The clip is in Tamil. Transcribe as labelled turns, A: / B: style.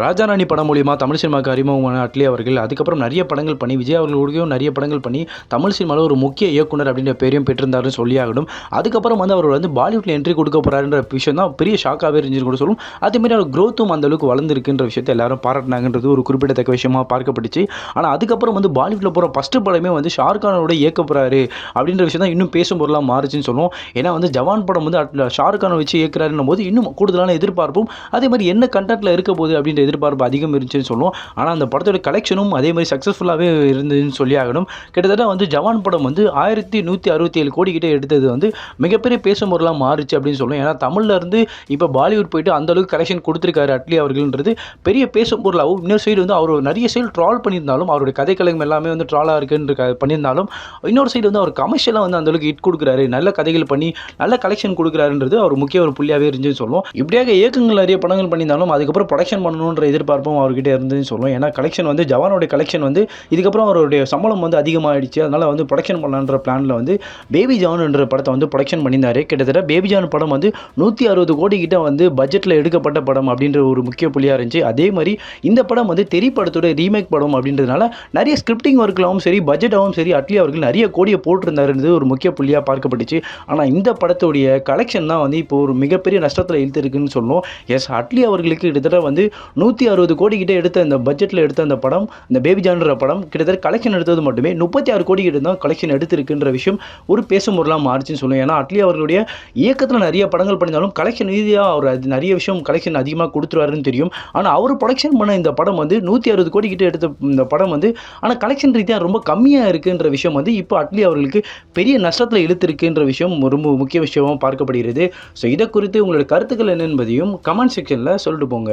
A: ராஜாராணி படம் மூலியமா தமிழ் சினிமாவுக்கு அறிமுகமான அட்லி அவர்கள் அதுக்கப்புறம் நிறைய படங்கள் பண்ணி விஜய் அவர்களுடையும் நிறைய படங்கள் பண்ணி தமிழ் சினிமாவில் ஒரு முக்கிய இயக்குனர் அப்படின்ற பேரையும் பெற்றிருந்தாருன்னு சொல்லியாகணும். அதுக்கப்புறம் அவர் பாலிவுட்டில் என்ட்ரி கொடுக்க போறாருன்ற விஷயம் தான் பெரிய ஷாக்காகவே இருந்துச்சு கூட சொல்லும். அதேமாதிரி அவர் க்ரோத்தும் அந்த அளவுக்கு வளர்ந்துருக்குன்ற விஷயத்தை எல்லாரும் பாராட்டினாங்கன்றது ஒரு குறிப்பிடத்தக்க விஷயமா பார்க்கப்பட்டுச்சு. ஆனால் அதுக்கப்புறம் பாலிவுட்டில் போகிற ஃபஸ்ட்டு படமே ஷாருக்கானோட இயக்க போகிறாரு அப்படின்ற விஷயம் தான் இன்னும் பேசும் பொருளாக மாறுச்சுன்னு சொல்லுவோம். ஏன்னா ஜவான் படம் ஷாருக்கானை வச்சு இயக்குறாருன்னும் போது இன்னும் கூடுதலான எதிர்பார்ப்பும் அதே மாதிரி என்ன கண்டென்ட்டில் இருக்க போகுது அப்படின்ற எதிர்பார்ப்பு அதிகம் இருந்துச்சுன்னு சொல்லுவோம். ஆனால் அந்த படத்தோட கலெக்ஷனும் அதே மாதிரி சக்ஸஸ்ஃபுல்லாகவே இருந்ததுன்னு சொல்லி ஆகணும். கிட்டத்தட்ட ஜவான் படம் 1167 கோடி கிட்டே எடுத்தது மிகப்பெரிய பேசும் பொருளாக மாறுச்சு அப்படின்னு சொல்லுவோம். ஏன்னா தமிழ்ல இருந்து இப்போ பாலிவுட் போயிட்டு அந்த அளவுக்கு கலெக்ஷன் கொடுத்துருக்காரு அட்லி அவர்கள்ன்றது பெரிய பேசும் பொருளாகவும், இன்னொரு சைடு அவர் நிறைய சைடு ட்ரால் பண்ணியிருந்தாலும் அவருடைய கதைக்களம் எல்லாமே ட்ராலாக இருக்குன்னு பண்ணியிருந்தாலும், இன்னொரு சைடு அவர் கமர்ஷியலாக அந்த அளவுக்கு ஹிட் கொடுக்குறாரு, நல்ல கதைகள் பண்ணி நல்ல கலெக்ஷன் கொடுக்குறாருன்றது அவர் முக்கிய ஒரு புள்ளியாகவே இருந்துச்சுன்னு சொல்லுவோம். இப்படியாக இயக்கங்கள் நிறைய படங்கள் பண்ணியிருந்தாலும் அதுக்கப்புறம் ப்ரொடக்ஷன் பண்ணணுன்ற எதிர்பார்ப்பும் அவர்கிட்ட இருந்துன்னு சொல்லுவோம். ஏன்னா கலெக்ஷன் ஜவானோட கலெக்ஷன் இதுக்கப்புறம் அவருடைய சம்பளம் அதிகமாகிடுச்சு. அதனால் ப்ரொடக்ஷன் பண்ணலான்ற பிளானில் பேபி ஜான் என்ற படத்தை ப்ரொடக்ஷன் பண்ணியிருந்தாரு. கிட்டத்தட்ட பேபி ஜான் படம் 160 கோடி கிட்ட பட்ஜெட்டில் எடுக்கப்பட்ட படம் அப்படின்ற ஒரு முக்கிய புள்ளியாக இருந்துச்சு. அதே மாதிரி இந்த படம் தெரி படத்தோட ரீமேக் படம் அப்படின்றதுனால நிறைய ஸ்கிரிப்டிங் ஒர்க்லாவும் சரி பட்ஜெட்டாகவும் சரி அட்லி அவர்கள் நிறைய கோடியை போட்டிருந்தாருன்றது ஒரு முக்கிய புள்ளியாக பார்க்கப்பட்டுச்சு. ஆனால் இந்த படத்துடைய கலெக்ஷன் தான் இப்போ ஒரு மிகப்பெரிய நஷ்டத்தில் இழுத்துருக்குன்னு சொல்லுவோம். எஸ், அட்லி அவர்களுக்கு கிட்டத்தட்ட 160 கோடி கிட்ட எடுத்த இந்த பட்ஜெட்டில் எடுத்த அந்த படம், இந்த பேபி ஜான்ற படம் கிட்டத்தட்ட கலெக்ஷன் எடுத்தது மட்டுமே 36 கோடி கிட்ட தான் கலெக்ஷன் எடுத்திருக்குன்ற விஷயம் ஒரு பேசும் பொருளாக மாறுச்சுன்னு சொல்லுவோம். ஏன்னா அட்லி அவர்களுடைய இயக்கத்தில் நிறைய படங்கள் பண்ணியிருந்தாலும் கலெக்ஷன் ரீதியாக அவர் நிறைய விஷயம் கலெக்ஷன் அதிகமாக கொடுத்துருவாருன்னு தெரியும். ஆனால் அவர் ப்ரொடக்ஷன் பண்ண இந்த படம் 160 கோடி கிட்ட எடுத்த இந்த படம் ஆனால் கலெக்ஷன் ரீதியாக ரொம்ப கம்மியாக இருக்குன்ற விஷயம் இப்போ அட்லி அவர்களுக்கு பெரிய நஷ்டத்தில் இழுத்திருக்குன்ற விஷயம் ரொம்ப முக்கிய விஷயமாக பார்க்கப்படுகிறது. ஸோ இதை குறித்து உங்களோட கருத்துக்கள் என்ன என்பதையும் கமெண்ட் செக்ஷனில் சொல்லிட்டு போங்க.